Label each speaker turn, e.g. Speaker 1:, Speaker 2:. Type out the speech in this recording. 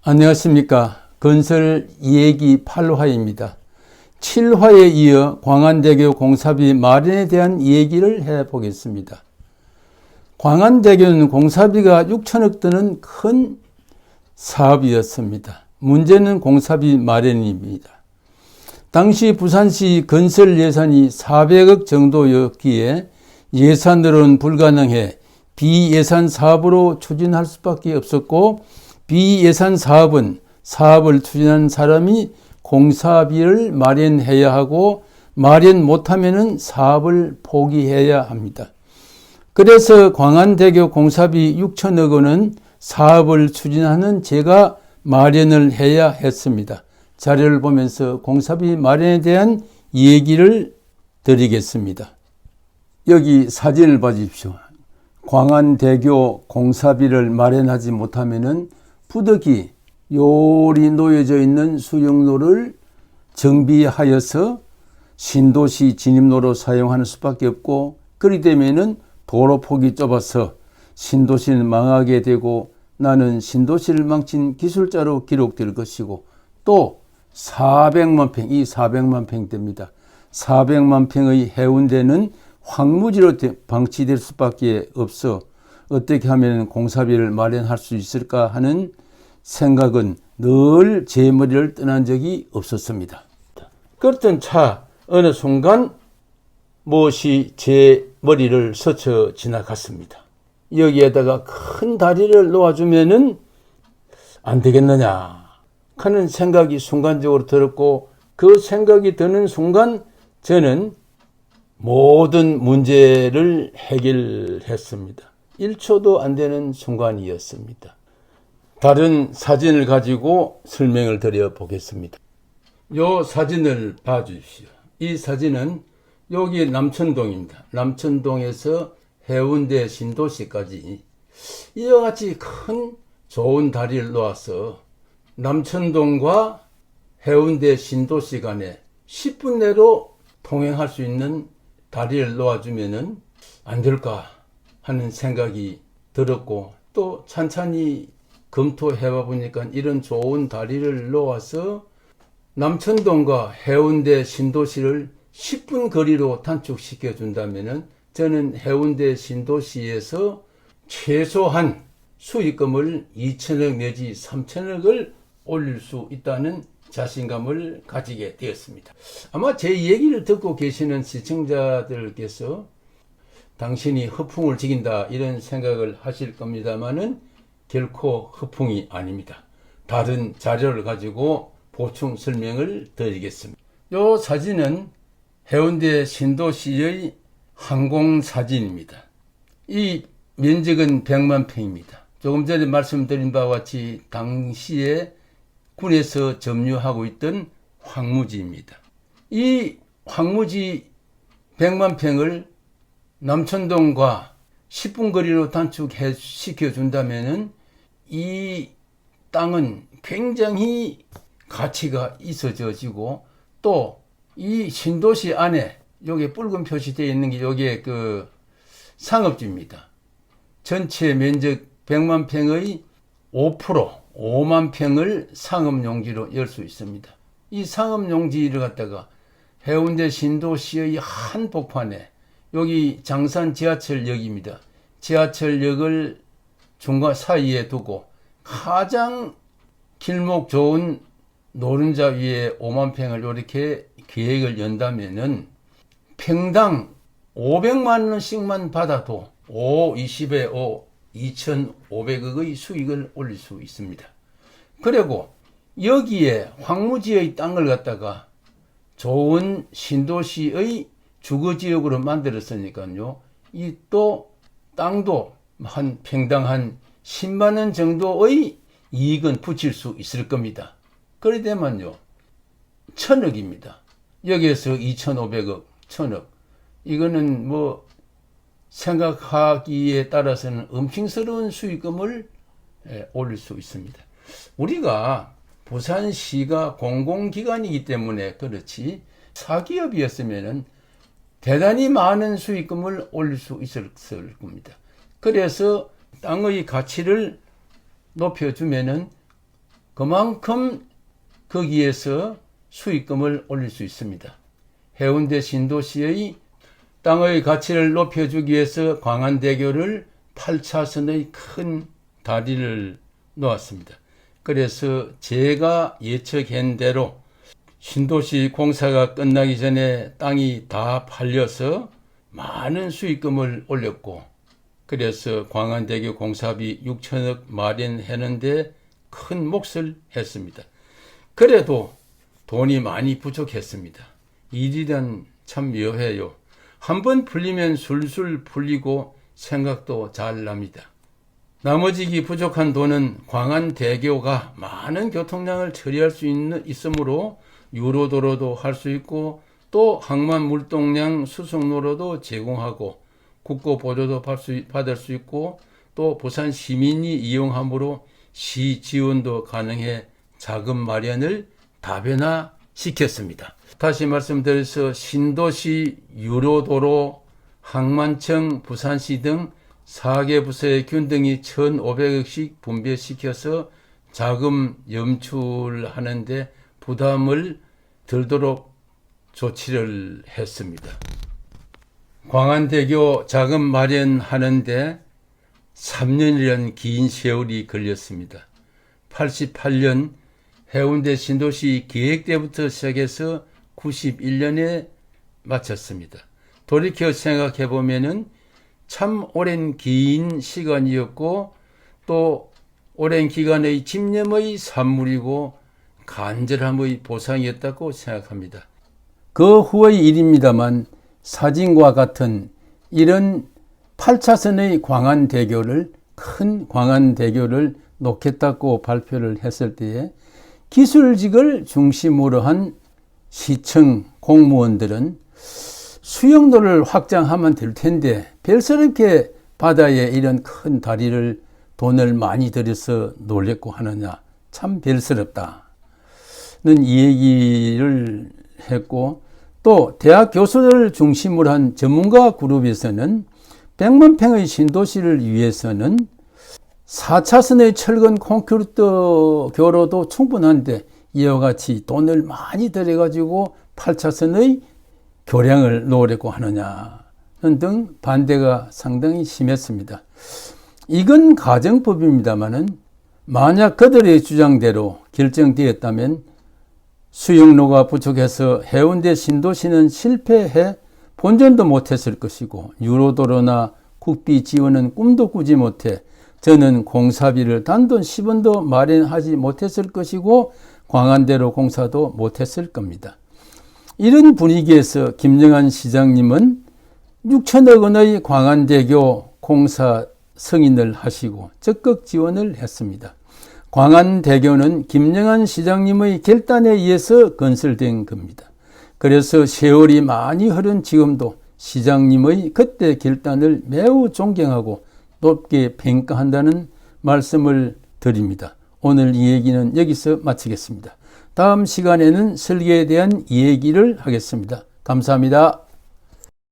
Speaker 1: 안녕하십니까. 건설 얘기 8화입니다. 7화에 이어 광안대교 공사비 마련에 대한 얘기를 해보겠습니다. 광안대교는 공사비가 6천억 드는 큰 사업이었습니다. 문제는 공사비 마련입니다. 당시 부산시 건설 예산이 400억 정도였기에 예산으로는 불가능해 비예산 사업으로 추진할 수밖에 없었고, 비예산 사업은 사업을 추진한 사람이 공사비를 마련해야 하고, 마련 못하면 사업을 포기해야 합니다. 그래서 광안대교 공사비 6천억 원은 사업을 추진하는 제가 마련을 해야 했습니다. 자료를 보면서 공사비 마련에 대한 얘기를 드리겠습니다. 여기 사진을 봐주십시오. 광안대교 공사비를 마련하지 못하면은 부득이 요리 놓여져 있는 수영로를 정비하여서 신도시 진입로로 사용하는 수밖에 없고, 그리 되면은 도로폭이 좁아서 신도시는 망하게 되고 나는 신도시를 망친 기술자로 기록될 것이고, 또 400만 평, 이 400만 평대입니다. 400만 평의 해운대는 황무지로 방치될 수밖에 없어 어떻게 하면 공사비를 마련할 수 있을까 하는 생각은 늘 제 머리를 떠난 적이 없었습니다. 그렇던 차 어느 순간 무엇이 제 머리를 스쳐 지나갔습니다. 여기에다가 큰 다리를 놓아주면은 안 되겠느냐 하는 생각이 순간적으로 들었고, 그 생각이 드는 순간 저는 모든 문제를 해결했습니다. 1초도 안 되는 순간이었습니다. 다른 사진을 가지고 설명을 드려 보겠습니다. 이 사진을 봐주십시오. 이 사진은 여기 남천동입니다. 남천동에서 해운대 신도시까지 이와 같이 큰 좋은 다리를 놓아서 남천동과 해운대 신도시 간에 10분 내로 통행할 수 있는 다리를 놓아주면은 안 될까 하는 생각이 들었고, 또 찬찬히 검토해봐 보니까 이런 좋은 다리를 놓아서 남천동과 해운대 신도시를 10분 거리로 단축시켜 준다면은 저는 해운대 신도시에서 최소한 수익금을 2천억 내지 3천억을 올릴 수 있다는 자신감을 가지게 되었습니다. 아마 제 얘기를 듣고 계시는 시청자들께서 당신이 허풍을 지긴다 이런 생각을 하실 겁니다만은 결코 허풍이 아닙니다. 다른 자료를 가지고 보충 설명을 드리겠습니다. 이 사진은 해운대 신도시의 항공사진입니다. 이 면적은 100만 평입니다. 조금 전에 말씀드린 바와 같이 당시에 군에서 점유하고 있던 황무지입니다. 이 황무지 100만 평을 남천동과 10분 거리로 단축시켜 준다면은 이 땅은 굉장히 가치가 있어지고, 또 이 신도시 안에 여기 붉은 표시되어 있는 게 여기에 그 상업지입니다. 전체 면적 100만 평의 5%, 5만 평을 상업용지로 열 수 있습니다. 이 상업용지를 갖다가 해운대 신도시의 한복판에, 여기 장산 지하철역입니다. 지하철역을 중간 사이에 두고 가장 길목 좋은 노른자 위에 5만 평을 이렇게 계획을 연다면은 평당 500만 원씩만 받아도 20에 5, 2,500억의 수익을 올릴 수 있습니다. 그리고 여기에 황무지의 땅을 갖다가 좋은 신도시의 주거지역으로 만들었으니까요, 이 또 땅도 한 평당 한 10만 원 정도의 이익은 붙일 수 있을 겁니다. 그래 되면요 1,000억입니다. 여기에서 2,500억, 1,000억. 이거는 뭐 생각하기에 따라서는 엄청스러운 수익금을 올릴 수 있습니다. 우리가 부산시가 공공기관이기 때문에 그렇지, 사기업이었으면은 대단히 많은 수익금을 올릴 수 있었을 겁니다. 그래서 땅의 가치를 높여주면은 그만큼 거기에서 수익금을 올릴 수 있습니다. 해운대 신도시의 땅의 가치를 높여주기 위해서 광안대교를 8차선의 큰 다리를 놓았습니다. 그래서 제가 예측한 대로 신도시 공사가 끝나기 전에 땅이 다 팔려서 많은 수익금을 올렸고, 그래서 광안대교 공사비 6천억 마련하는데 큰 몫을 했습니다. 그래도 돈이 많이 부족했습니다. 일이란 참 묘해요. 한번 풀리면 술술 풀리고 생각도 잘 납니다. 나머지 부족한 돈은 광안대교가 많은 교통량을 처리할 수 있으므로 유로도로도 할 수 있고, 또 항만 물동량 수송로로도 제공하고 국고 보조도 받을 수 있고, 또 부산 시민이 이용함으로 시 지원도 가능해 자금 마련을 다변화시켰습니다. 다시 말씀드려서 신도시, 유로도로, 항만청, 부산시 등 4개 부서의 균등이 1,500억씩 분배시켜서 자금 염출하는데 부담을 들도록 조치를 했습니다. 광안대교 자금 마련하는데 3년이라는 긴 세월이 걸렸습니다. 88년 해운대 신도시 기획 때부터 시작해서 91년에 마쳤습니다. 돌이켜 생각해 보면은 참 오랜 긴 시간이었고, 또 오랜 기간의 집념의 산물이고 간절함의 보상이었다고 생각합니다. 그 후의 일입니다만 사진과 같은 이런 8차선의 광안대교를, 큰 광안대교를 놓겠다고 발표를 했을 때에 기술직을 중심으로 한 시청 공무원들은 수용도를 확장하면 될 텐데 별스럽게 바다에 이런 큰 다리를 돈을 많이 들여서 놀랬고 하느냐, 참 별스럽다는 이 얘기를 했고, 또 대학 교수들을 중심으로 한 전문가 그룹에서는 100만 평의 신도시를 위해서는 4차선의 철근 콘크리트 교로도 충분한데 이와 같이 돈을 많이 들여가지고 8차선의 교량을 놓으려고 하느냐는 등 반대가 상당히 심했습니다. 이건 가정법입니다만은 만약 그들의 주장대로 결정되었다면 수용로가 부족해서 해운대 신도시는 실패해 본전도 못했을 것이고, 유로도로나 국비 지원은 꿈도 꾸지 못해 저는 공사비를 단돈 10원도 마련하지 못했을 것이고, 광안대로 공사도 못했을 겁니다. 이런 분위기에서 김영한 시장님은 6천억 원의 광안대교 공사 승인을 하시고 적극 지원을 했습니다. 광안대교는 김영한 시장님의 결단에 의해서 건설된 겁니다. 그래서 세월이 많이 흐른 지금도 시장님의 그때 결단을 매우 존경하고 높게 평가한다는 말씀을 드립니다. 오늘 이 얘기는 여기서 마치겠습니다. 다음 시간에는 설계에 대한 이야기를 하겠습니다. 감사합니다.